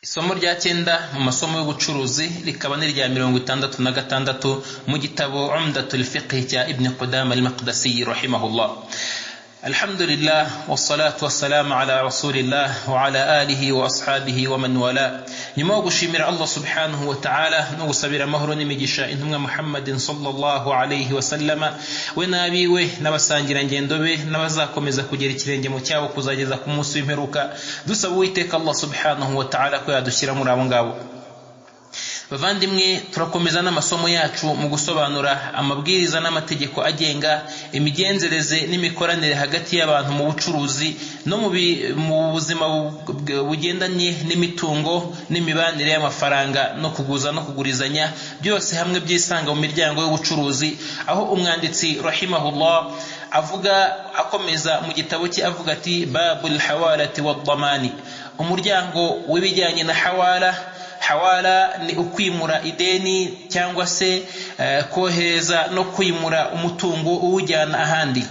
Isomo rya 9 mu masomo y'ubucuruzi rikaba ni rya 66 mu gitabo Umdatul Fiqh cya Ibn Qudama al-Maqdisi rahimahullah. Alhamdulillah wassalatu wassalamu ala rasulillah wa ala alihi wa ashabihi wa man wala. Nyuma yo gushimira Allah subhanahu wa ta'ala no gusabira amahoro n'imigisha intumwa Muhammadin sallallahu alayhi wa sallama we nabiwe n'abasangira ngendo be n'abazakomeza kugera ikirenge mu cyabo kuzageza ku munsi w'imperuka, dusaba Uwiteka Allah subhanahu wa ta'ala ko yadushyira muri abo ngabo. Bavandimwe, turakomeza n'amasomo yacu mu gusobanura amabwiriza n'amategeko agenga imigenzereze n'imikoranire hagati y'abantu mu bucuruzi no mu buzima bugendanye n'imitungo n'imibanire y'amafaranga no kuguza no kugurizanya, byose hamwe byisanga mu miryango y'ubucuruzi, aho umwanditsi rahimahullah avuga akomeza mu gitabo cye avuga ati babul hawalati wad-damani, umuryango w'ibijyanye na hawala ni ukwimura ideni cyangwa se kohereza no kwimura umutungo uwujyana ahandi.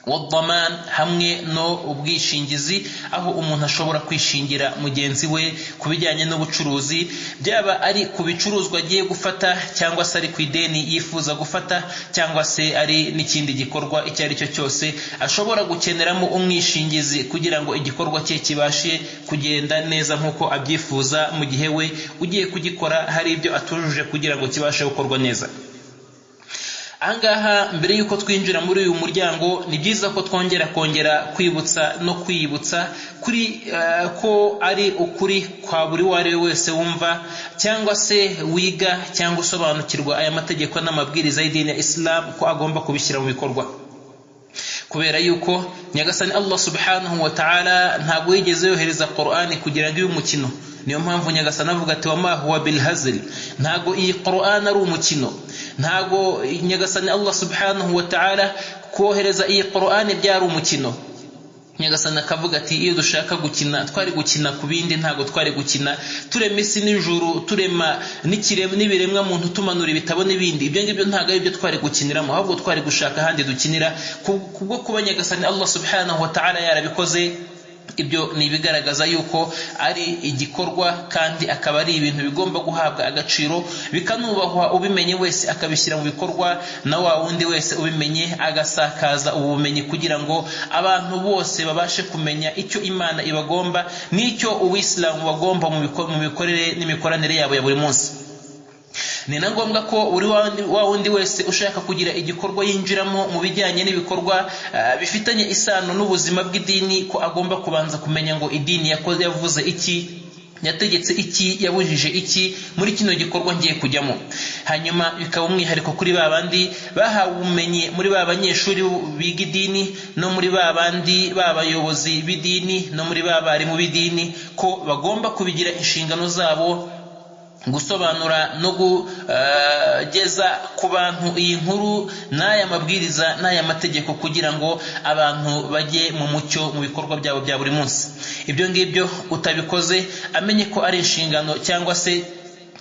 Wad-daman hamwe no ubwishingizi, aho umuntu ashobora kwishingira mugenzi we kubijyanye n'ubucuruzi, byaba ari ku bicuruzwa agiye gufata cyangwa se ari ku ideni yifuza gufata cyangwa se ari n'ikindi gikorwa icyo ari cyo cyose ashobora gukeneramo umwishingizi kugira ngo igikorwa cye kibashe kugenda neza nk'uko abyifuza, mu gihe we ugiye kugikora hari ibyo atujuje kugira ngo kibashe gukorwa neza. Angaha mbere yuko twinjira muri uyu muryango, ni byiza ko kongera kwibutsa no kwibutsa kuri ko ari ukuri kwa buri wari wese wumva cyangwa se wiga cyangwa usobanukirwa aya mategeko n'amabwiriza y'idini ya Islam, ko agomba kubishyira mu bikorwa. Kubera yuko Nyagasani Allah subhanahu wa ta'ala ntabwo yigeze yohereza Qur'ani kugira ngo ibe umukino. Niyo mpamvu Nyagasani avuga ati wama huwa bil hazl, ntago iyi Qur'an ari umukino. Ntago Nyagasani Allah subhanahu wa ta'ala kohereza iyi Qur'an byari umukino. Nyagasani akavuga ati iyo dushaka gukina twari gukina ku bindi, ntago twari gukina turema isi n'ijuru, turema n'ibiremwa muntu, tumanura ibitabo n'ibindi. Ibyo ngibyo ntago ari byo twari gukiniramo, ahubwo twari gushaka ahandi dukinira. Kubwo kuba Nyagasani Allah subhanahu wa ta'ala yarabikoze, ibyo ni ibigaragaza yuko ari igikorwa kandi akaba ari ibintu bigomba guhabwa agaciro, bikanubahwa ubimenye wese akabishyira mu bikorwa, na wa wundi wese ubimenye agasakaza ubumenyi kugira ngo abantu bose babashe kumenya icyo Imana ibagomba n'icyo Uwisilamu bagomba mu mikorere n'imikoranire yabo ya buri munsi. Ni na ngombwa ko buri wa wundi wese ushaka kugira igikorwa yinjiramo mu bijyanye n'ibikorwa bifitanye isano n'ubuzima bw'idini, ko agomba kubanza kumenya ngo idini yavuze iki, yategetse iki, yabujije iki muri kino gikorwa ngiye kujyamo. Hanyuma bikaba umwihariko kuri babandi bahawe ubumenyi, muri b'abanyeshuri biga idini no muri babandi b'abayobozi b'idini no muri b'abarimu b'idini, ko bagomba kubigira inshingano zabo gusobanura no kugeza ku bantu iyi nkuru n'aya mabwiriza n'aya mategeko kugira ngo abantu bajye mu mucyo mu bikorwa byabo bya buri munsi. Ibyo ngibyo utabikoze amenye ko ari inshingano cyangwa se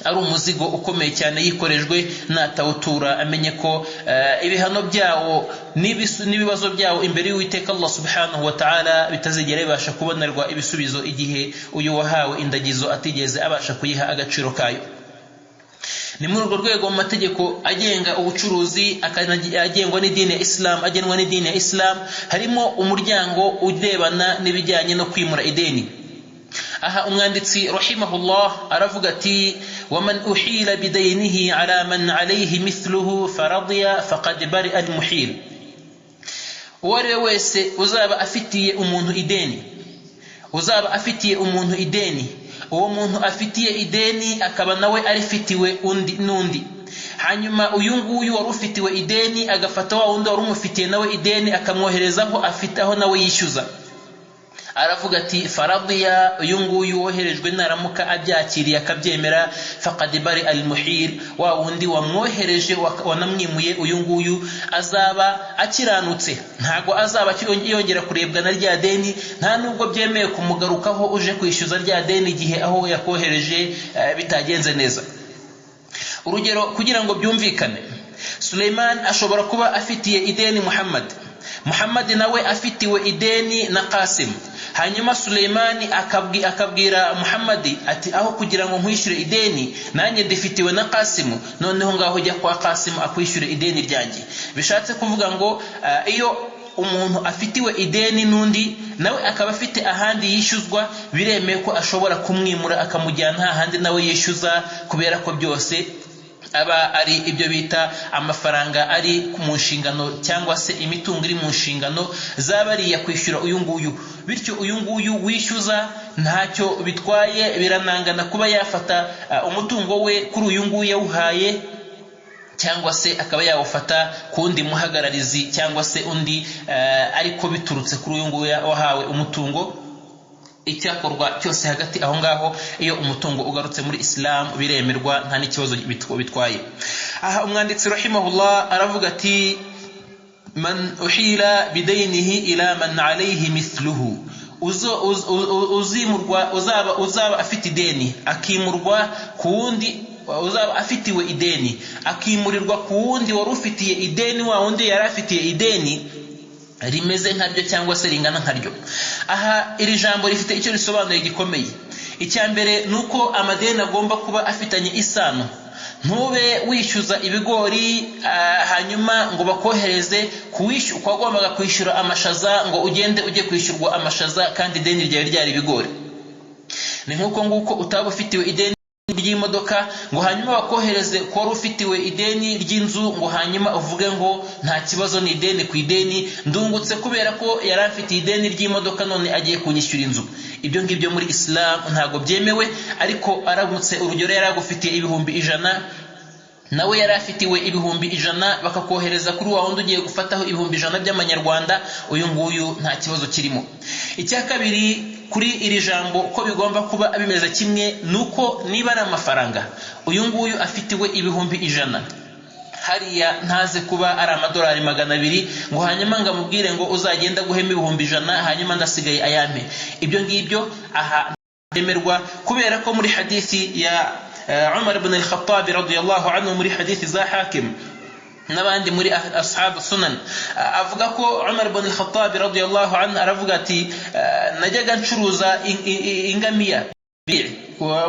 ari umuzigo ukomeye cyane yikorejwe, natawutura amenye ko ibihano byawo n'ibibazo byawo imbere y'Uwiteka Allah subhanahu wa ta'ala bitazigera bibasha kubonerwa ibisubizo igihe uyu wahawe indagizo atigeze abasha kuyiha agaciro kayo. Ni muri urwo rwego mu mategeko agenga ubucuruzi agengwa n'idini ya Islam, agenwa n'idini ya Islam, harimo umuryango urebana n'ibijyanye no kwimura ideni. Aha umwanditsi rahimahullah aravuga ati waman uhila bidaynihi ala man alayhi mithluhu faradiya faqad bari al-muhil. Uwari wese uzaba afitiye umuntu ideni, uwo muntu afitiye ideni akaba nawe arifitiwe n'undi, hanyuma uyu nguyu wari ufitiwe ideni agafata wa wundi wari umufitiye nawe ideni akamwoherezaho afitaho nawe yishyuza. Aravuga ati faradiya, uyu nguyu woherejwe naramuka abyakiriye akabyemera, faqad bari al-muhil, wa wundi wamwohereje wanamwimuye uyu nguyu azaba akiranutse, ntago azaba yongera kurebwa na rya deni, nta nubwo byemeye kumugarukaho uje kwishyuza rya deni igihe aho yakohereje bitagenze neza. Urugero kugira ngo byumvikane, Suleiman ashobora kuba afitiye ideni Muhammad nawe afitiwe ideni na Qasim. hanyuma Suleimani akabwira Muhammadi ati aho kugira ngo nkwishyure ideni nanjye ndifitiwe na Kasimu, noneho ngaho jya kwa Kasimu akwishyure ideni ryanjye. Bishatse kuvuga ngo iyo umuntu afitiwe ideni n'undi nawe akaba afite ahandi yishyuzwa, biremeye ko ashobora kumwimura akamujyana ahandi nawe yishyuza, kubera ko byose aba ari ibyo bita amafaranga ari mu nshingano cyangwa se imitungo iri mu nshingano zabariya kwishyura uyu nguyu. Bityo uyu nguyu wishyuza ntacyo bitwaye, biranangana kuba yafata umutungo we kuri uyu nguyu yawuhaye, cyangwa se akaba yawufata kundi muhagararizi cyangwa se undi ariko biturutse kuri uyu nguyu wahawe umutungo. Icyakorwa cyose hagati aho ngaho iyo umutungo ugarutse muri Islam biremerwa, nta n'ikibazo bitwaye. Aha umwanditsi rahimahullah aravuga ati man uhila bidaynihi ila man alayhi mithluhu, uzimurwa uzaba afite ideni akimurwa ku wundi, uzaba afitiwe ideni akimurirwa ku wundi wari ufitiye ideni, wa wundi yari afitiye ideni rimeze nkaryo cyangwa se ringana nkaryo. Aha iri jambo rifite icyo risobanuye gikomeye. Icya mbere nuko amadeni agomba kuba afitanye isano. Ntube wishyuza ibigori hanyuma ngo bakohereze kuwishyura, wagombaga kwishyura amashaza ngo ugende ujye kwishyurwa amashaza kandi ideni ryawe ryari ibigori. Ni nkuko nguko utaba ufitiwe ideni ry'imodoka ngo hanyuma bakohereze ko wari ufitiwe ideni ry'inzu ngo hanyuma uvuge ngo nta kibazo, ni ideni ku ideni, ndungutse kubera ko yari afite ideni ry'imodoka none agiye kunyishyura inzu. Ibyo ngibyo muri Islam ntago byemewe. Ariko aramutse urugero yari agufitiye ibihumbi 100 nawe yari afitiwe ibihumbi 100 bakakohereza kuri wa wundi ugiye gufataho ibihumbi 100 by'amanyarwanda, uyu nguyu nta kibazo kirimo. Icya kabiri kuri iri jambo ko bigomba kuba bimeze kimwe, nuko niba ari amafaranga uyu nguyu afitiwe ibihumbi 100, hariya ntaze kuba ari amadolari 200 ngo hanyuma ngamubwire ngo uzagenda guhema ibihumbi 100 hanyuma ndasigaye ayampe. Ibyo ngibyo aha ndemerwa, kubera ko muri hadithi ya Umar ibn al-Khattab radiyallahu anhu, muri hadithi za Hakim n'abandi muri ashabu sunan, avuga ko Umar ibn al-Khattab radiyallahu anhu aravuga ati najyaga ncuruza ingamiya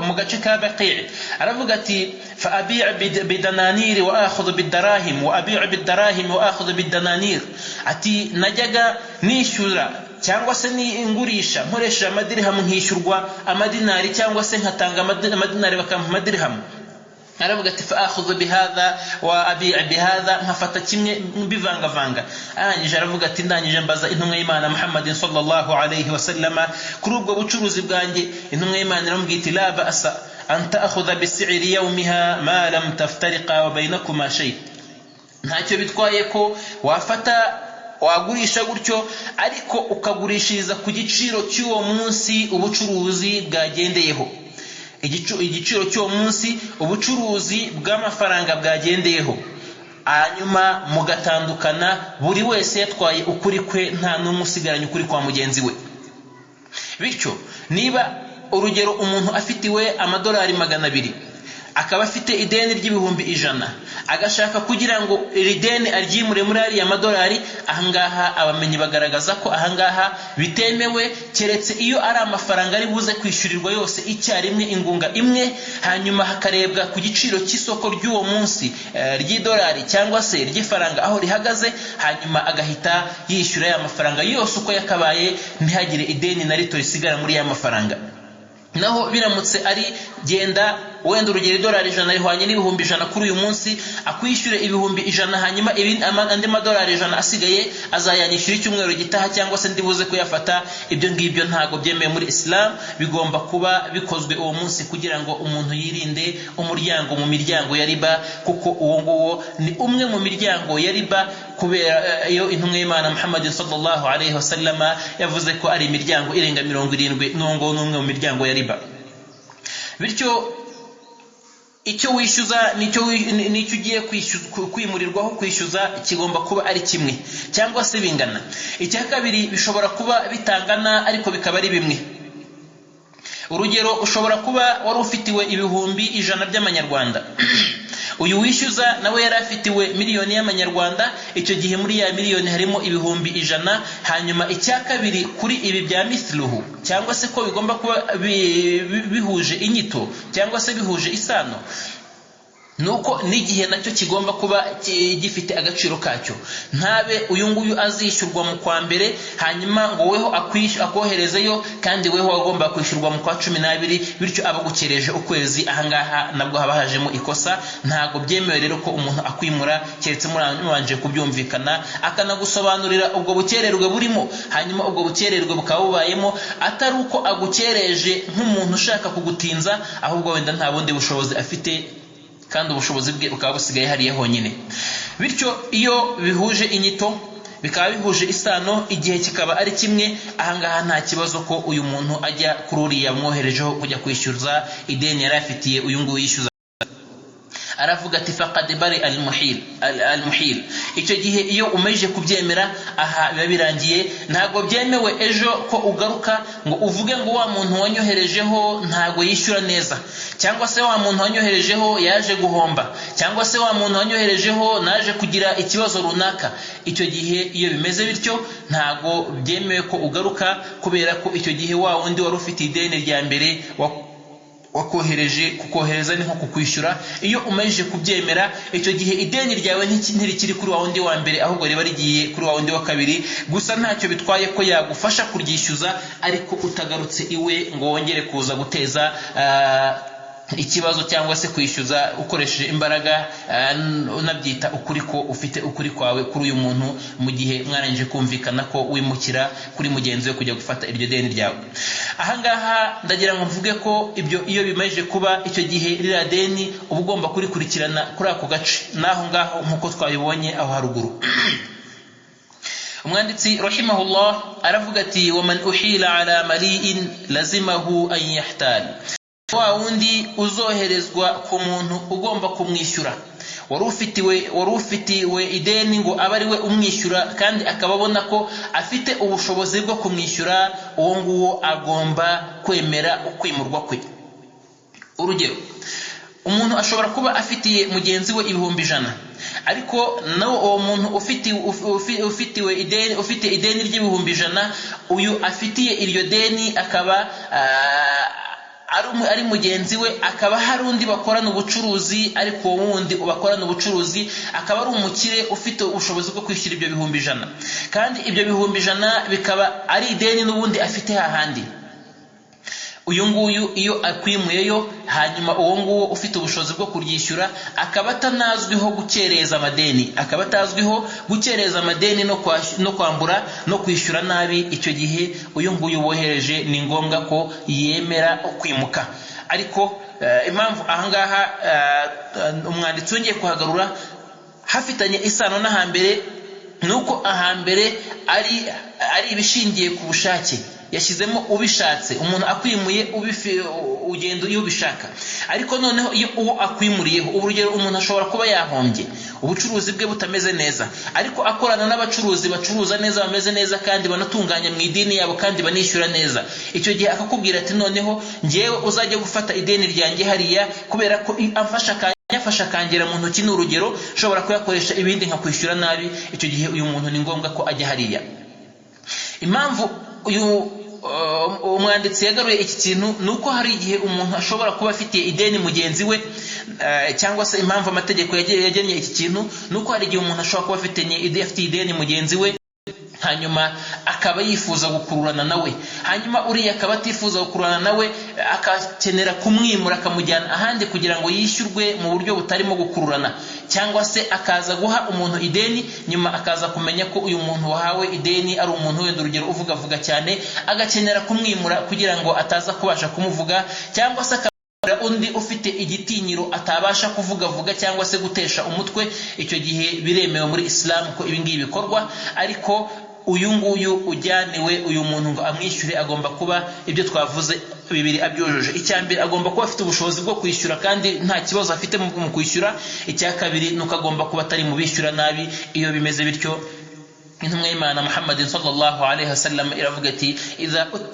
mu gace ka Baqi', aravuga ati fa abi' bidananir wa akhudhu bidarahim wa abi'u bidarahim wa akhudhu bidananir, ati najyaga nishyura cyangwa se ni ngurisha nkoresha amadirham nkishyurwa amadinari, cyangwa se nkatanga amadinari bakampa amadirham. aravuga ati fa akhudhu bihadha wa abi' bihadha, nkafata kimwe mbivangavanga. Arangije aravuga ati ndangije mbaza intumwa y'Imana Muhammadin sallallahu alayhi wasallama kuri ubwo bucuruzi bwanjye. Intumwa y'Imana iramubwira iti la ba'sa an ta'khudha bisi'ri yawmiha ma lam taftariqa wa bainakuma shay, ntacyo bitwaye ko wafata wagurisha gutyo ariko ukagurishiriza ku giciro cy'uwo munsi ubucuruzi bwagendeyeho. Igiciro cy'uwo munsi ubucuruzi bw'amafaranga bwagendeyeho, hanyuma mugatandukana, buri wese yatwaye ukuri kwe, nta n'umwe usigaranye ukuri kwa mugenzi we. Bityo niba urugero umuntu afitiwe amadolari 200 akaba afite ideni ry'ibihumbi 100, agashaka kugira ngo iri deni aryimure muri ari amadolari, ahangaha abamenyi bagaragaza ko ahangaha bitemewe, keretse iyo ari amafaranga ari buze kwishyurirwa yose icyarimwe ingunga imwe, hanyuma hakarebwa ku giciro cy'isoko ry'uwo munsi ry'idolari cyangwa se ry'ifaranga aho rihagaze, hanyuma agahita yishyura ya mafaranga yose uko yakabaye, ntihagire ideni na rito risigara muri ya mafaranga. Naho biramutse ari genda wenda urugero idolari 100 rihwanye n'ibihumbi 100 kuri uyu munsi, akwishyure ibihumbi 100 hanyuma andi madolari 100 asigaye azayanyishyura icyumweru gitaha cyangwa se ndibuze kuyafata. Ibyo ngibyo ntago byemeye muri Islam, bigomba kuba bikozwe uwo munsi kugira ngo umuntu yirinde umuryango mu miryango ya riba, kuko uwo nguwo ni umwe mu miryango ya riba, kubera iyo intumwa y'Imana Muhammad sallallahu alayhi wasallama yavuze ko ari imiryango irenga 70 n'umwe mu miryango ya riba. Bityo icyo wishyuza nicyo ugiye kwimurirwaho kwishyuza kigomba kuba ari kimwe cyangwa se bingana. Icya kabiri, bishobora kuba bitangana ariko bikaba ari bimwe. Urugero, ushobora kuba wari ufitiwe ibihumbi 100 by'amanyarwanda uyu wishyuza nawe yari afitiwe miliyoni y'amanyarwanda, icyo gihe muri ya miliyoni harimo ibihumbi 100. hanyuma icya kabiri kuri ibi bya mithluhu, cyangwa se ko bigomba kuba bihuje inyito cyangwa se bihuje isano, nuko n'igihe nacyo kigomba kuba gifite agaciro kacyo. Ntabe uyu nguyu azishyurwa mu kwa mbere hanyuma ngo weho akoherezeyo kandi weho agomba kwishyurwa mu kwa 12, bityo abagukereje ukwezi. Ahangaha nabwo haba hajemo ikosa. Ntago byemewe rero ko umuntu akwimura keretse muranje kubyumvikana, akanagusobanurira ubwo bukererwe burimo, hanyuma ubwo bukererwe bukaba bubayemo atari uko agukereje nk'umuntu ushaka kugutinza, ahubwo wenda nta bundi bushobozi afite kandi ubushobozi bwe bukaba busigaye hariya honyine. Bityo iyo bihuje inyito bikaba bihuje isano, igihe kikaba ari kimwe, ahangaha nta kibazo ko uyu muntu ajya kuri uriya mwoherejeho kujya kwishyuza ideni yari afitiye uyu nguyu yishyuza. Aravuga ati faqad bari al-muhil. Icyo gihe iyo umeje kubyemera, aha biba birangiye. Ntago byemewe ejo ko ugaruka ngo uvuge ngo wa muntu wanyoherejeho ntago yishyura neza, cyangwa se wa muntu wanyoherejeho yaje guhomba, cyangwa se wa muntu wanyoherejeho naje kugira ikibazo runaka. Icyo gihe iyo bimeze bityo ntago byemewe ko ugaruka, kubera ko icyo gihe wa wundi wari ufite ideni rya mbere wakohereje kukohereza ni nko kukwishyura. Iyo umeje kubyemera, icyo gihe ideni ryawe ntirikiri kuri wa wundi wa mbere, ahubwo riba rigiye kuri wa wundi wa kabiri. Gusa ntacyo bitwaye ko yagufasha kuryishyuza, ariko utagarutse iwe ngo wongere kuza guteza ikibazo cyangwa se kwishyuza ukoresheje imbaraga, unabyita ukuri ko ufite ukuri kwawe kuri uyu muntu, mu gihe mwarangije kumvikana ko wimukira kuri mugenzi we kujya gufata iryo deni ryawe. Ahangaha ndagira ngo mvuge ko ibyo iyo bimaze kuba, icyo gihe ririya deni uba ugomba kurikurikirana kuri ako gace naho ngaho nk'uko twabibonye aho haruguru. Umwanditsi rahimahullah aravuga ati waman uhila ala mali'in lazimahu an yahtal. Wa wundi uzoherezwa ku muntu ugomba kumwishyura, wari ufitiwe ideni ngo abe ari we umwishyura, kandi akaba abona ko afite ubushobozi bwo kumwishyura, uwo nguwo agomba kwemera ukwimurwa kwe. Urugero, umuntu ashobora kuba afitiye mugenzi we ibihumbi 100, ariko nawe uwo muntu ufite ideni ry'ibihumbi 100, uyu afitiye iryo deni akaba ari mugenzi we, akaba hari undi bakorana ubucuruzi, ariko uwo wundi bakorana ubucuruzi akaba ari umukire ufite ubushobozi bwo kwishyura ibyo bihumbi 100, kandi ibyo bihumbi 100 bikaba ari ideni n'ubundi afite hahandi. Uyu nguyu iyo akwimuyeyo, hanyuma uwo nguwo ufite ubushobozi bwo kuryishyura akaba atanazwiho gukereza amadeni, akaba atazwiho gukereza amadeni no kwambura no kwishyura nabi, icyo gihe uyu nguyu wohereje ni ngombwa ko yemera ukwimuka. Ariko impamvu ahangaha umwanditsi wongeye kuhagarura hafitanye isano n'ahambere, nuko ahambere ari ibishingiye ku bushake, yashyizemo ubishatse. Umuntu akwimuye ugenda iyo ubishaka, ariko noneho iyo uwo akwimuriyeho, urugero umuntu ashobora kuba yahombye, ubucuruzi bwe butameze neza, ariko akorana n'abacuruzi bacuruza neza, bameze neza kandi banatunganya mu idini yabo kandi banishyura neza. Icyo gihe akakubwira ati noneho ngewe uzajya gufata ideni ryanjye hariya, kubera ko yafasha akangera mu ntoki, n'urugero ushobora kuyakoresha ibindi nka kwishyura nabi. Icyo gihe uyu muntu ni ngombwa ko ajya hariya. Impamvu uyu umwanditsi yagaruye iki kintu nuko hari igihe umuntu ashobora kuba afitiye ideni mugenzi we, cyangwa se impamvu amategeko yagennye iki kintu nuko hari igihe umuntu ashobora kuba afitiye ideni mugenzi we, hanyuma akaba yifuza gukururana nawe, hanyuma uriya akaba atifuza gukururana nawe, akakenera kumwimura akamujyana ahandi kugira ngo yishyurwe mu buryo butarimo gukururana, cyangwa se akaza guha umuntu ideni, nyuma akaza kumenya ko uyu muntu wahawe ideni ari umuntu wenda urugero uvuga cyane, agakenera kumwimura kugira ngo ataza kubasha kumuvuga, cyangwa se undi ufite igitinyiro atabasha kuvuga cyangwa se gutesha umutwe. Icyo gihe biremewe muri Islam ko ibi ngibi bikorwa, ariko uyu nguyu ujyaniwe uyu muntu ngo amwishyure agomba kuba ibyo twavuze bibiri abyujuje. Icyambere agomba kuba afite ubushobozi bwo kwishyura kandi nta kibazo afite mu kwishyura. Icya kabiri nuko agomba kuba atari mu bishyura nabi. Iyo bimeze bityo intumwa y'Imana Muhammadin sallallahu alayhi wasallam iravuga ati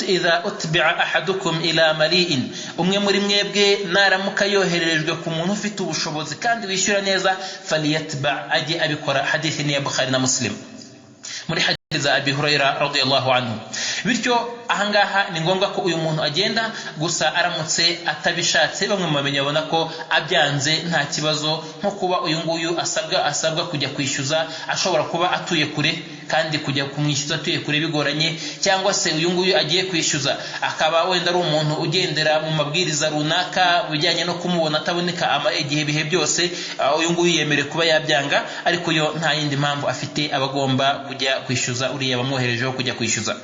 idha utbi'a ahadukum ila mali'in, umwe muri mwebwe naramuka yohererejwe ku muntu ufite ubushobozi kandi wishyura neza, faliyatba, ajye abikora. Hadithi ni ya Bukhari na Muslim muri hadith za Abi Hurairah radiyallahu anhu. Bityo ahangaha ni ngombwa ko uyu muntu agenda, gusa aramutse atabishatse bamwe mu bamenyi babona ko abyanze nta kibazo, nko kuba uyu nguyu asabwa kujya kwishyuza, ashobora kuba atuye kure kandi kujya kumwishyuza atuye kure bigoranye, cyangwa se uyu nguyu agiye kwishyuza akaba wenda ari umuntu ugendera mu mabwiriza runaka bijyanye no kumubona ataboneka igihe bihe byose, uyu nguyu yemerewe kuba yabyanga, ariko yo nta yindi mpamvu afite abagomba kujya kwishyuza uriya bamwoherejeho kujya kwishyuza.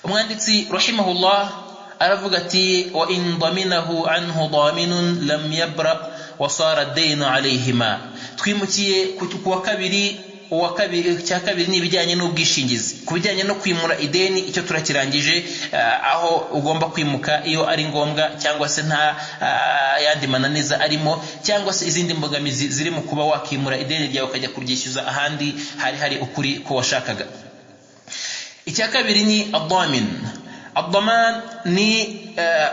Umwanditsi rahimahullah aravuga ati wa in daminahu anhu daminun lam yabra wa sara ad-dayn alayhima. Twimukiye kuwa kabiri, cya kabiri ni ibijyanye n'ubwishingizi. Ku bijyanye no kwimura ideni icyo turakirangije, aho ugomba kwimuka iyo ari ngombwa, cyangwa se nta yandi mananiza arimo, cyangwa se izindi mbogamizi ziri mu kuba wakimura ideni ryawe ukajya kuryishyuza ahandi hari ukuri ko washakaga. Icya kabiri ni ad-damin. Ad-daman ni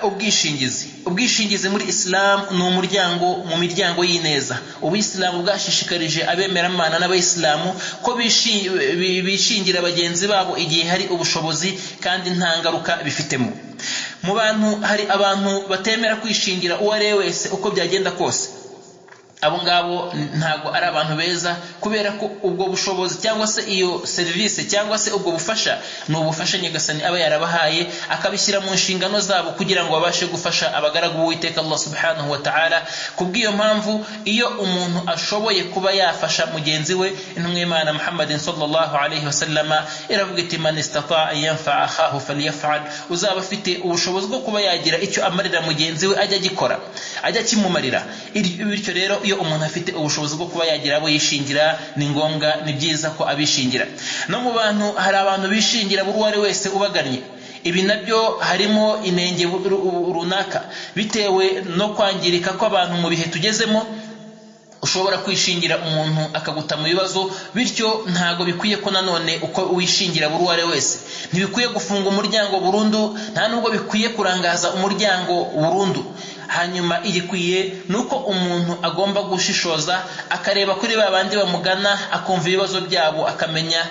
ubwishingizi. Ubwishingizi muri Islam ni umuryango mu miryango y'ineza. Ubuyisilamu bwashishikarije abemeramana n'abayisilamu ko bishingira bagenzi babo igihe hari ubushobozi kandi nta ngaruka bifitemo. Mu bantu hari abantu batemera kwishingira uwo ari we wese uko byagenda kose. Abo ngabo ntago ari abantu beza, kubera ko ubwo bushobozi cyangwa se iyo service cyangwa se ubwo bufasha ni ubufasha Nyagasani aba yarabahaye, akabishyira mu nshingano zabo kugira ngo babashe gufasha abagaragu b'Uwiteka Allah subhanahu wa ta'ala. Kubw'iyo mpamvu iyo umuntu ashoboye kuba yafasha mugenzi we, intumwa y'Imana Muhammadin sallallahu alayhi wasallama iravuga iti man istata'a an yanfa'a akhahu falyaf'al. Uzaba afite ubushobozi bwo kuba yagira icyo amarira mugenzi we ajya gikora, ajya kimumarira. Bityo rero iyo umuntu afite ubushobozi bwo kuba yagira abo yishingira, ni ngombwa, ni byiza ko abishingira. No mu bantu hari abantu bishingira buri uwo ari wese ubagannye. Ibi nabyo harimo inenge runaka bitewe no kwangirika kw'abantu mu bihe tugezemo. Ushobora kwishingira umuntu akaguta mu bibazo, bityo ntago bikwiye ko nanone uko wishingira buri uwo ari wese. Ntibikwiye gufunga umuryango burundu, nta nubwo bikwiye kurangaza umuryango burundu. Hanyuma igikwiye nuko umuntu agomba gushishoza, akareba kuri babandi bamugana, akumva ibibazo byabo, akamenya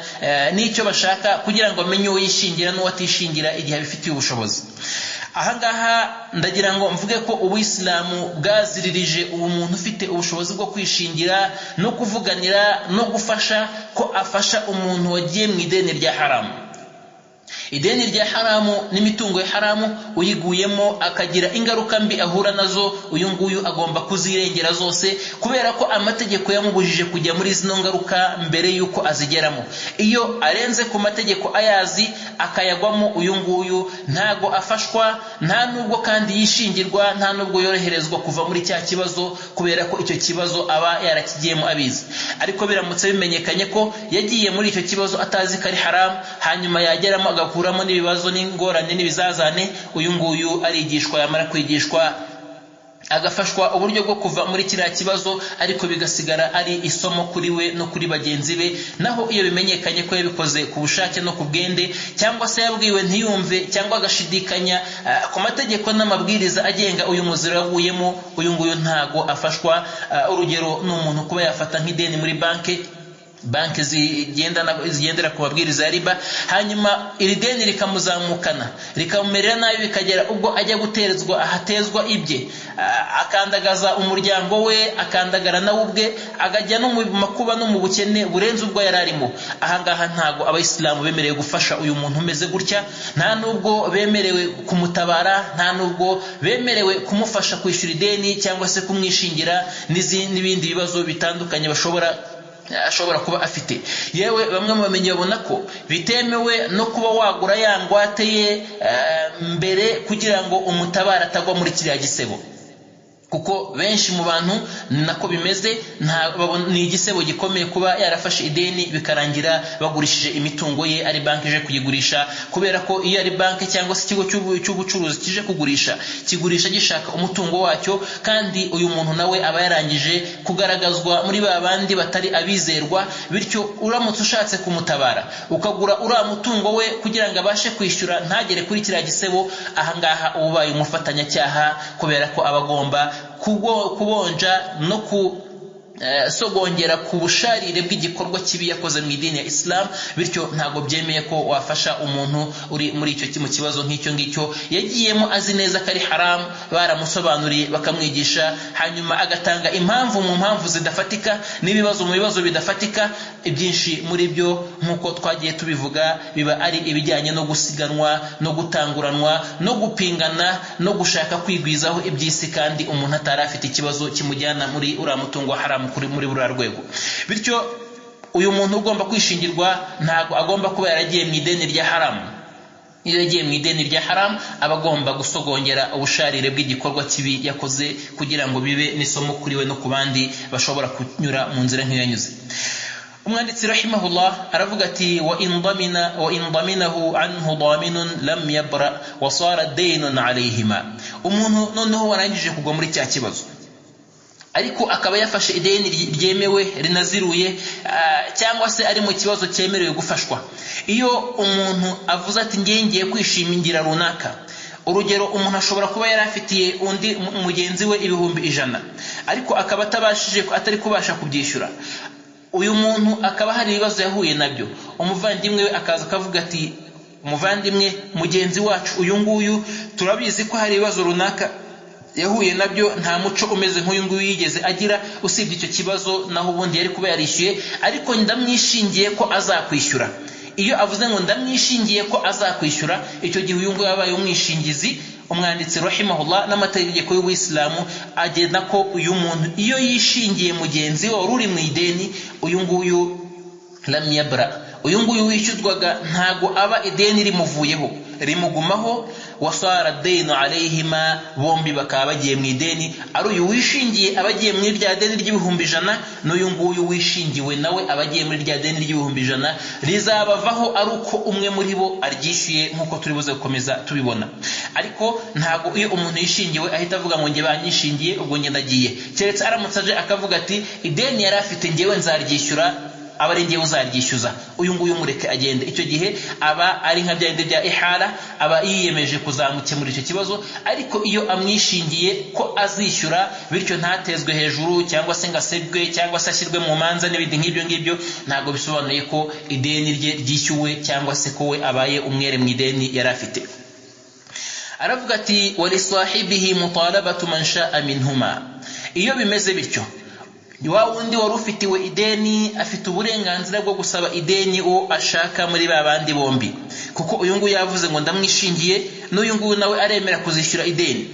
n'icyo bashaka, kugira ngo amenye uwo yishingira n'uwo atishingira igihe abifitiye ubushobozi. Ahangaha ndagira ngo mvuge ko Ubuyisilamu bwaziririje uwo muntu ufite ubushobozi bwo kwishingira no kuvuganira no gufasha, ko afasha umuntu wagiye mu ideni rya haramu. Ideni rya haramu n'imitungo ya haramu uyiguyemo akagira ingaruka mbi ahura nazo, uyu nguyu agomba kuzirengera zose, kubera ko amategeko yamubujije kujya muri zino ngaruka mbere yuko azigeramo. Iyo arenze ku mategeko ayazi akayagwamo, uyu nguyu ntago afashwa, nta nubwo kandi yishingirwa, nta nubwo yoroherezwa kuva muri cya kibazo, kubera ko icyo kibazo aba yarakigiyemo abizi. Ariko biramutse bimenyekanye ko yagiye muri icyo kibazo atazi ko ari haramu, hanyuma yageramo agakuramo n'ibibazo n'ingorane n'ibizazane, uyu nguyu arigishwa, yamara kwigishwa agafashwa uburyo bwo kuva muri kiriya kibazo, ariko bigasigara ari isomo kuri we no kuri bagenzi be. Naho iyo bimenyekanye ko yabikoze ku bushake no ku bwende, cyangwa se yabwiwe ntiyumve, cyangwa agashidikanya ku mategeko n'amabwiriza agenga uyu muziro yaguyemo, uyu nguyu ntago afashwa. Urugero ni umuntu kuba yafata nk'ideni muri banki zigendera ku mabwiriza ya riba, hanyuma iri deni rikamuzamukana, rikamumerera nabi, bikagera ubwo ajya guterezwa ahatezwa ibye, akandagaza umuryango we, akandagara nawe ubwe, agajya no mu makuba no mu bukene burenze ubwo yari arimo. Ahangaha ntago Abayisilamu bemerewe gufasha uyu muntu umeze gutya, nta nubwo bemerewe kumutabara, nta nubwo bemerewe kumufasha kwishyura ideni cyangwa se kumwishingira n'ibindi bibazo bitandukanye ashobora kuba afite. Yewe bamwe mu bamenyi babona ko bitemewe no kuba wagura ya ngwate ye mbere kugira ngo umutabara atagwa muri kiriya gisebo. kuko benshi mu bantu nako bimeze ni igisebo gikomeye kuba yarafashe ideni bikarangira bagurishije imitungo ye ari banki ije kuyigurisha, kubera ko iyo ari banki cyangwa se ikigo cy'ubucuruzi kije kugurisha kigurisha gishaka umutungo wacyo, kandi uyu muntu nawe aba yarangije kugaragazwa muri ba bandi batari abizerwa. Bityo uramutse ushatse kumutabara ukagura uriya mutungo we kugira ngo abashe kwishyura ntagere kuri kiriya gisebo, ahangaha ubaye umufatanyacyaha, kubera ko aba agomba kubonja no sogongera ku busharire bw'igikorwa kibi yakoze mu idini ya Islam. Bityo ntago byemeye ko wafasha umuntu uri muri icyo mu kibazo nk'icyo ngicyo yagiyemo azi neza ko ari haram, baramusobanuriye bakamwigisha, hanyuma agatanga impamvu mu mpamvu zidafatika n'ibibazo mu bibazo bidafatika. Ibyinshi muri byo nk'uko twagiye tubivuga biba ari ibijyanye no gusiganwa, no gutanguranwa, no gupingana, no gushaka kwigwizaho iby'isi, kandi umuntu atari afite ikibazo kimujyana muri uriya mutungo wa haram muri buriya rwego. Bityo uyu muntu ugomba kwishingirwa ntago agomba kuba yaragiye mu ideni rya haramu. Iyo yagiye mu ideni rya haramu aba agomba gusogongera ubusharire bw'igikorwa kibi yakoze, kugira ngo bibe n'isomo kuri we no ku bandi bashobora kunyura mu nzira nk'iyo yanyuze. Umwanditsi rahimahullah aravuga ati wa in daminahu anhu daminun lam yabra wa sara daynun alayhima. Umuntu noneho warangije kugwa muri cya kibazo, ariko akaba yafashe ideni ryemewe rinaziruye, cyangwa se ari mu kibazo cyemerewe gufashwa. Iyo umuntu avuze ati ngiye kwishimingira runaka, urugero umuntu ashobora kuba yarafitiye undi mugenzi we 100,000, ariko akaba atari kubasha kubyishyura. Uyu muntu akaba hari ibibazo yahuye nabyo, umuvandimwe we akaza akavuga ati umuvandimwe mugenzi wacu uyu nguyu turabizi ko hari ibibazo runaka yahuye nabyo, nta muco umeze nk'uyu nguyu yigeze agira, usibye icyo kibazo naho ubundi yari kuba yarishyuye, ariko ndamwishingiye ko azakwishyura. Iyo avuze ngo ndamwishingiye ko azakwishyura, icyo gihe uyu nguyu yabaye umwishingizi. Umwanditsi rahimahullah n'amategeko y'Ubuislamu agena ko uyu muntu iyo yishingiye mugenzi we uri mu ideni, uyu nguyu lam yabra, uyu nguyu wishyurwaga ntago aba ideni rimuvuyeho, rimugumaho. wasara daynu alayhima, bombi bakaba bagiye mu ideni, ari uyu wishingiye abagiye muri rya deni ry'100,000, n'uyu nguyu wishingiwe nawe abagiye muri rya deni ry'100,000, rizabavaho ari uko umwe muri bo aryishyuye, nk'uko turi buze gukomeza tubibona. Ariko ntago iyo umuntu yishingiwe ahita avuga ngo nge banyishingiye ubwo nge ndagiye, keretse aramutse aje akavuga ati ideni yari afite ngewe nzaryishyura, aba ari ngewe uzaryishyuza, uyu nguyu mureke agende. Icyo gihe aba ari nka bya bya ihara, aba yiyemeje kuzamukemura icyo kibazo. Ariko iyo amwishingiye ko azishyura, bityo ntatezwe hejuru cyangwa se ngo asebwe cyangwa se ashyirwe mu manza n'ibindi nk'ibyo ngibyo, ntabwo bisobanuye ko ideni rye ryishyuwe cyangwa se ko we abaye umwere mu ideni yari afite. Aravuga ati walisahibihi mutalabatu man sha'a minhuma. Iyo bimeze bityo, wa wundi wari ufitiwe ideni afite uburenganzira bwo gusaba ideni uwo ashaka muri ba bandi bombi, kuko uyu nguyu yavuze ngo ndamwishingiye, n'uyu nguyu nawe aremera kuzishyura ideni.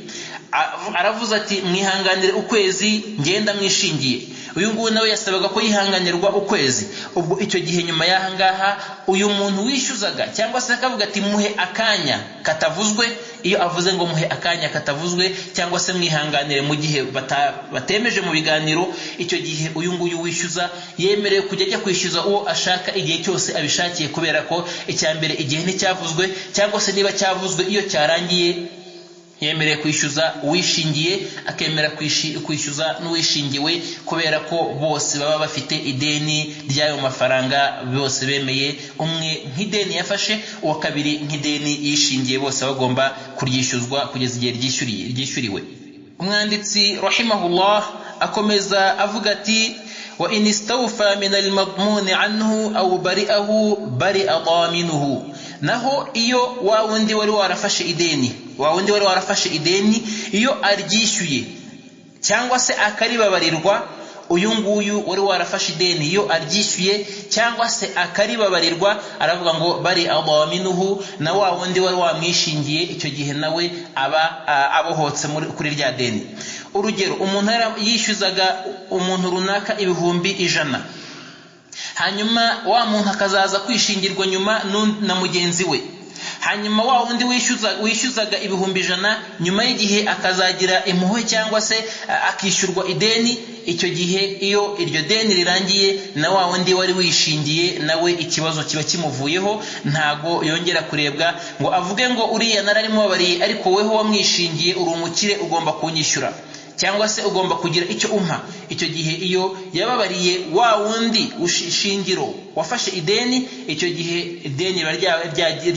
Aravuze ati mwihanganire ukwezi, ngenda mwishingiye. Uyu nguyu nawe yasabaga ko yihanganirwa ukwezi. Ubwo icyo gihe nyuma y'ahangaha uyu muntu wishyuzaga cyangwa se akavuga ati muhe akanya katavuzwe. Iyo avuze ngo muhe akanya katavuzwe cyangwa se mwihanganire mu gihe batemeje mu biganiro, icyo gihe uyu nguyu wishyuza yemerewe kujya ajya kwishyuza uwo ashaka igihe cyose abishakiye, kubera ko icyambere igihe nticyavuzwe, cyangwa se niba cyavuzwe iyo cyarangiye yemereye kwishyuza uwishingiye, akemera kwishyuza n'uwishingiwe, kubera ko bose baba bafite ideni ry'ayo mafaranga, bose bemeye, umwe nk'ideni yafashe, uwa kabiri nk'ideni yishingiye, bose bagomba kuryishyuzwa kugeza igihe ryishyuriwe. Umwanditsi rahimahullah akomeza avuga ati wa in istawfa min al-madmun anhu aw bari'ahu bari'a daminuhu. Naho iyo wa wundi wari warafashe ideni, iyo aryishyuye cyangwa se akaribabarirwa, uyu nguyu wari warafashe ideni iyo aryishyuye cyangwa se akaribabarirwa, aravuga ngo bari adaminuhu, na wa wundi wari wamwishingiye, icyo gihe nawe aba abohotse kuri rya deni. Urugero, umuntu yishyuzaga umuntu runaka 100,000, hanyuma wa muntu akazaza kwishingirwa nyuma na mugenzi we, hanyuma wa wundi wishyuzaga ibihumbi 100 nyuma y'igihe akazagira impuhwe cyangwa se akishyurwa ideni, icyo gihe iyo iryo deni rirangiye na wa wundi wari wishingiye nawe ikibazo kiba kimuvuyeho, ntago yongera kurebwa ngo avuge ngo uriya nararimo babariye ariko weho wamwishingiye uri umukire ugomba kunyishyura cyangwa se ugomba kugira icyo umpa. Icyo gihe iyo yababariye wa wundi ushingiro wafashe ideni, icyo gihe ideni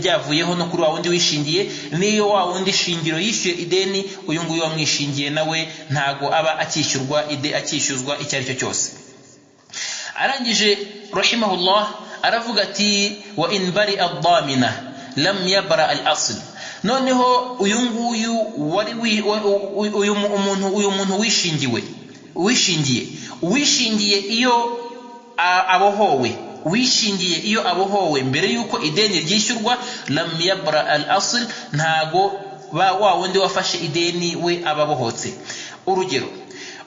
ryavuyeho no kuri wa wundi wishingiye, niyo wa wundi shingiro yishyuye ideni uyu nguyu wamwishingiye nawe ntago aba akishyurwa akishyuzwa icyo ari cyo cyose. Arangije rahimahullah aravuga ati wa in bari ad-damina lam yabra al-asl. Noneho uyu nguyu uyu muntu wishingiye iyo abohowe mbere yuko ideni ryishyurwa, lam yabra al-asl, ntago wa wundi wafashe ideni we ababohotse. Urugero,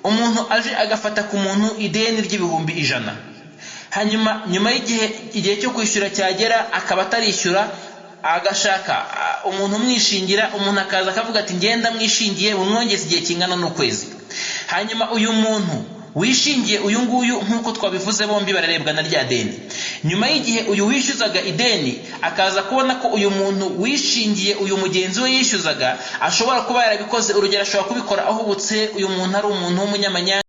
umuntu aje agafata ku muntu ideni ry'ibihumbi 100, hanyuma nyuma y'igihe cyo kwishyura cyagera akaba atarishyura, agashaka umuntu umwishingira, umuntu akaza akavuga ati ngenda mwishingiye mumwongeze igihe kingana n'ukwezi. Hanyuma uyu muntu wishingiye uyu nguyu nkuko twabivuze bombi bararebwa na rya deni. Nyuma y'igihe uyu wishyuzaga ideni akaza kubona ko uyu muntu wishingiye uyu mugenzi we yishyuzaga ashobora kuba yarabikoze, urugero ashobora kubikora ahubutse uyu muntu ari umuntu w'umunyamanyanga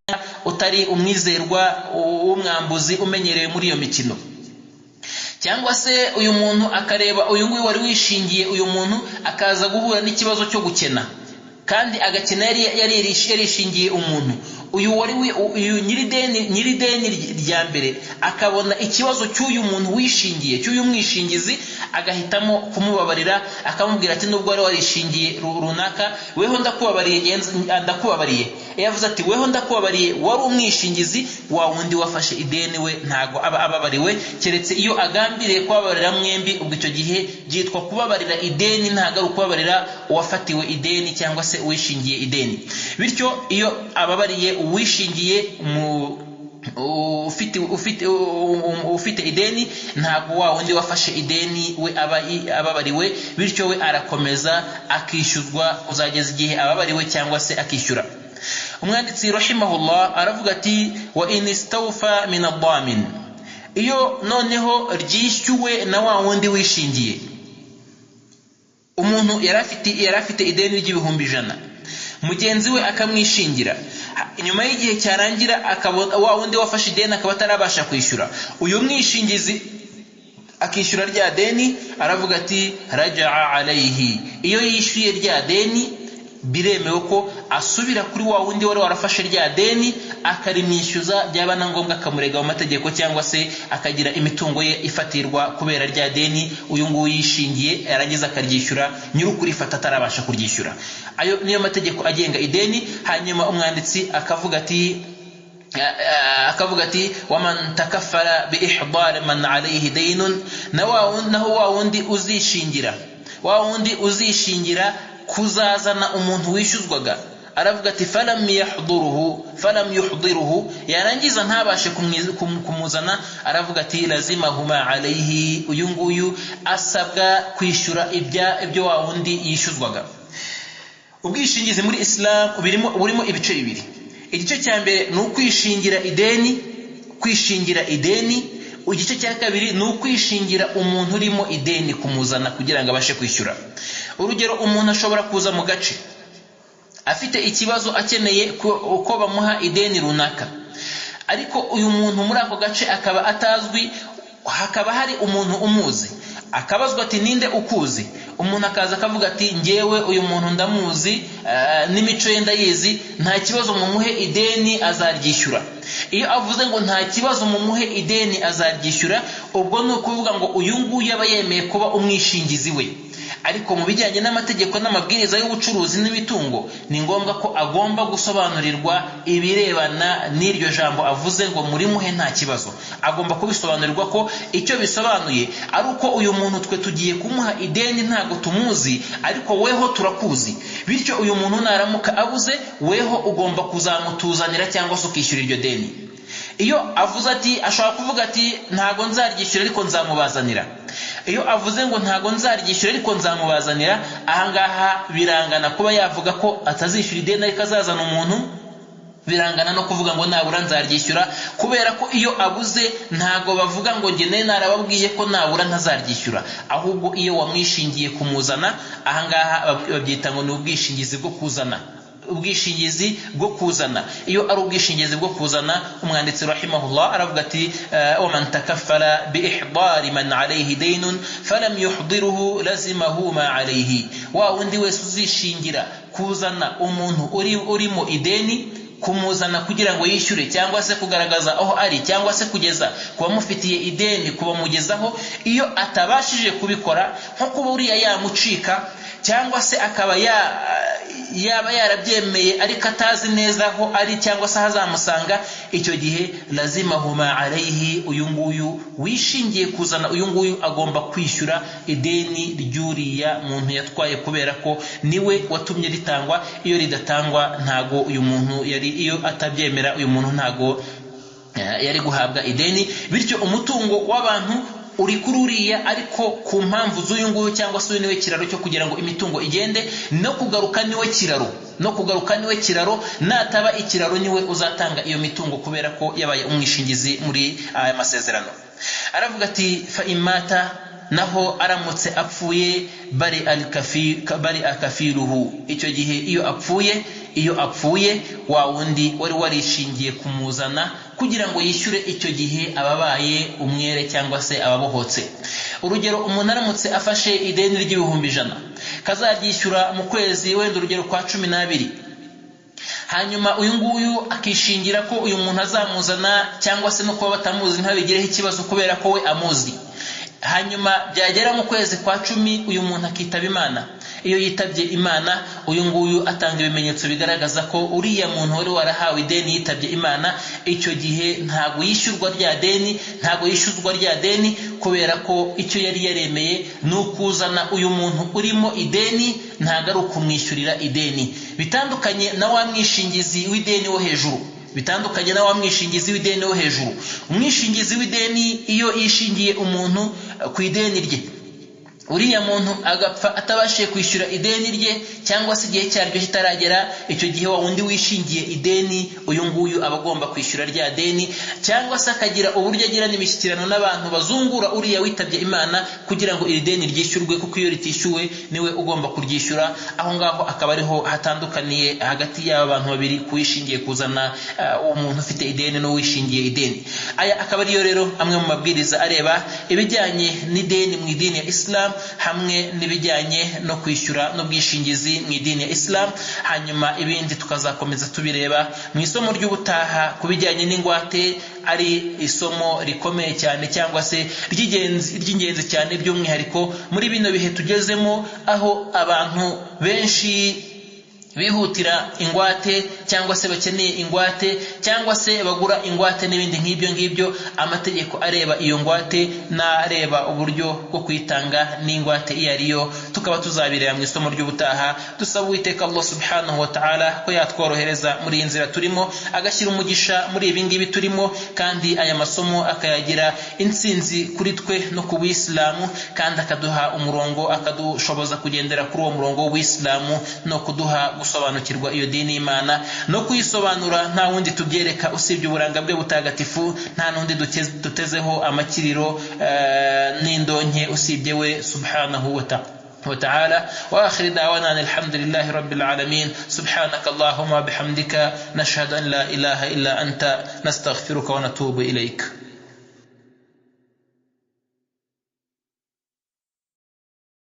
utari umwizerwa w'umwambuzi umenyerewe muri iyo mikino, cyangwa se uyu muntu akareba uyu nguyu wari wishingiye uyu muntu akaza guhura n'ikibazo cyo gukena, kandi agakena yarishingiye umuntu uyu nyiri deni rya mbere akabona ikibazo cy'uyu muntu wishingiye, cy'uyu mwishingizi, agahitamo kumubabarira akamubwira ati nubwo wari warishingiye runaka, weho ndakubabariye. Yavuze ati weho ndakubabariye, wari umwishingizi, wa wundi wafashe ideni we ntago aba ababariwe, keretse iyo agambiriye kubabarira mwembi, ubwo icyo gihe byitwa kubabarira ideni, ntago ari ukubabarira uwafatiwe ideni cyangwa se uwishingiye ideni. Bityo iyo ababariye uwishingiye ufite ideni, ntabwo wa wundi wafashe ideni we aba ababariwe, bityo we arakomeza akishyuzwa kuzageza igihe ababariwe cyangwa se akishyura. Umwanditsi rahimahullah aravuga ati wa in istawfa min ad-damin, iyo noneho ryishyuwe na wa wundi wishingiye. Umuntu yari afite ideni ry'ibihumbi 100, mugenzi we akamwishingira, nyuma y'igihe cyarangira akabona wa wundi wafashe ideni akaba atarabasha kwishyura, uyu mwishingizi akishyura rya deni, aravuga ati raja'a alayhi, iyo yishyuye rya deni biremewe ko asubira kuri wa wundi wari warafashe rya deni akarimwishyuza, byaba na ngombwa akamurega mu mategeko cyangwa se akagira imitungo ye ifatirwa kubera rya deni uyu nguyu yishingiye yarangiza akaryishyura nyir'ukurifata atarabasha kuryishyura. Ayo niyo mategeko agenga ideni. Hanyuma umwanditsi akavuga ati waman takaffara bi ihdar man alayhi daynun, naho wa wundi uzishingira kuzazana umuntu wishyuzwaga, aravuga ati falam yuhdiruhu, yarangiza ntabashe kumuzana, aravuga ati lazimahuma alayhi, uyu nguyu asabwa kwishyura ibyo wa wundi yishyuzwaga. Ubwishingizi muri Islam burimo ibice bibiri. Igice cya mbere ni ukwishingira ideni, igice cya kabiri ni ukwishingira umuntu urimo ideni, kumuzana kugira ngo abashe kwishyura. Urugero, umuntu ashobora kuza mu gace afite ikibazo akeneye uko bamuha ideni runaka, ariko uyu muntu muri ako gace akaba atazwi, hakaba hari umuntu umuzi, akabazwa ati ninde ukuzi? Umuntu akaza akavuga ati ngewe uyu muntu ndamuzi, n'imico ye ndayizi, nta kibazo mumuhe ideni azaryishyura. Iyo avuze ngo nta kibazo mumuhe ideni azaryishyura, ubwo ni ukuvuga ngo uyu nguyu aba yemeye kuba umwishingizi we. Ariko mu bijyanye n'amategeko n'amabwiriza y'ubucuruzi n'imitungo, ni ngombwa ko agomba gusobanurirwa ibirebana n'iryo jambo avuze ngo muri muhe nta kibazo. Agomba kubisobanurirwa ko icyo bisobanuye ari uko uyu muntu twe tugiye kumuha ideni ntago tumuzi, ariko weho turakuzi, bityo uyu muntu naramuka abuze, weho ugomba kuzamutuzanira cyangwa se ukishyura iryo deni. Iyo avuze ati, ashobora kuvuga ati ntago nzaryishyura ariko nzamubazanira. iyo avuze ngo ntago nzaryishyura ariko nzamubazanira, ahangaha birangana kuba yavuga ko atazishyura ideni ariko azazana umuntu, birangana no kuvuga ngo nabura nzaryishyura, kubera ko iyo abuze ntago bavuga ngo nge narababwiye ko nabura ntazaryishyura, ahubwo iyo wamwishingiye kumuzana, ahangaha babyita ngo ni ubwishingizi bwo kuzana. Ubwishingizi bwo kuzana, iyo ari ubwishingizi bwo kuzana, umwanditsi rahimahullah aravuga ati waman takaffala bi ihdari man alayhi daynun falam yuhdiruhu lazimahu ma alayhi, wa wundi wese uzishingira kuzana umuntu urimo ideni, kumuzana kugira ngo yishyure cyangwa se kugaragaza aho ari cyangwa se kugeza kubamufitiye ideni kubamugezaho, iyo atabashije kubikora nko kuba uriya yamucika cyangwa se akaba yaba yarabyemeye ariko atazi neza aho ari cyangwa se azamusanga, icyo gihe lazimahu ma alayhi, uyu nguyu wishingiye kuzana, uyu nguyu agomba kwishyura ideni ry'uriya muntu yatwaye, kubera ko niwe watumye ritangwa. Iyo ridatangwa ntago uyu muntu iyo atabyemera uyu muntu ntago yari guhabwa ideni. Bityo umutungo w'abantu uri kuri uriya, ariko ku mpamvu z'uyu nguyu cyangwa se niwe kiraro cyo kugira ngo imitungo igende, no kugaruka niwe kiraro, nataba ikiraro niwe uzatanga iyo mitungo, kubera ko yabaye umwishingizi muri aya masezerano. Aravuga ati fa imata, naho aramutse apfuye bari akafiruhu, icyo gihe iyo apfuye wa wundi wari warishingiye kumuzana kugira ngo yishyure, icyo gihe ababaye umwere cyangwa se ababohotse. Urugero, umuntu aramutse afashe ideni ry'100,000 kazaryishyura mu kwezi wenda urugero kwa 12, hanyuma uyu nguyu akishingira ko uyu muntu azamuzana, cyangwa se no kuba batamuzi ntabigireho ikibazo kubera ko we amuzi. Hanyuma byagera mu kwezi kwa 10 uyu muntu akitaba Imana. Iyo yitabye Imana, uyu nguyu atanga ibimenyetso bigaragaza ko uriya muntu wari warahawe ideni yitabye Imana, icyo gihe ntago yishyuzwa rya deni, kubera ko icyo yari yaremeye ni ukuzana uyu muntu urimo ideni, ntago ari ukumwishyurira ideni. Bitandukanye na wa mwishingizi w'ideni wo hejuru, umwishingizi w'ideni iyo yishingiye umuntu ku ideni rye, uriya muntu agapfa atabashije kwishyura ideni rye cyangwa se igihe cyaryo kitaragera, icyo gihe wa wundi wishingiye ideni, uyu nguyu aba agomba kwishyura rya deni, cyangwa se akagira uburyo agira n'imishyikirano n'abantu bazungura uriya witabye Imana kugira ngo iri deni ryishyurwe, kuko iyo ritishyuwe niwe ugomba kuryishyura. Aho ngaho akaba ariho hatandukaniye hagati y'aba bantu babiri, kuwishingiye kuzana umuntu ufite ideni n'uwishingiye ideni. Aya akaba ariyo rero amwe mu mabwiriza areba ibijyanye n'ideni mu idini ya Islam, hamwe n'ibijyanye no kwishyura n'ubwishingizi mu idini ya Islam. Hanyuma ibindi tukazakomeza tubireba mu isomo ry'ubutaha ku bijyanye n'ingwate, ari isomo rikomeye cyane cyangwa se ry'ingenzi cyane, by'umwihariko muri bino bihe tugezemo, aho abantu benshi bihutira ingwate cyangwa se bakeneye ingwate cyangwa se bagura ingwate n'ibindi nk'ibyo ngibyo. Amategeko areba iyo ngwate n'areba uburyo bwo kwitanga n'ingwate iyo ariyo tukaba tuzabireba mu isomo ry'ubutaha. Dusaba Uwiteka Allah subhanahu wa ta'ala ko yatworohereza muri iyi nzira turimo, agashyira umugisha muri ibi ngibi turimo, kandi aya masomo akayagira intsinzi kuri twe no ku Bisilamu, kandi akaduha umurongo, akadushoboza kugendera kuri uwo murongo w'Ubisilamu no kuduha gusobanukirwa iyo dini y'Imana no kuyisobanura. Nta wundi tubyereka usibye uburanga bwe butagatifu, nta n'undi dutezeho amakiriro n'indonke usibye we subhanahu wa ta'ala. Wa akhir da'wana alhamdulillahi rabbil alamin. Subhanaka Allahumma bihamdika nashhadu an la ilaha illa anta nastaghfiruka wa natubu ilayk.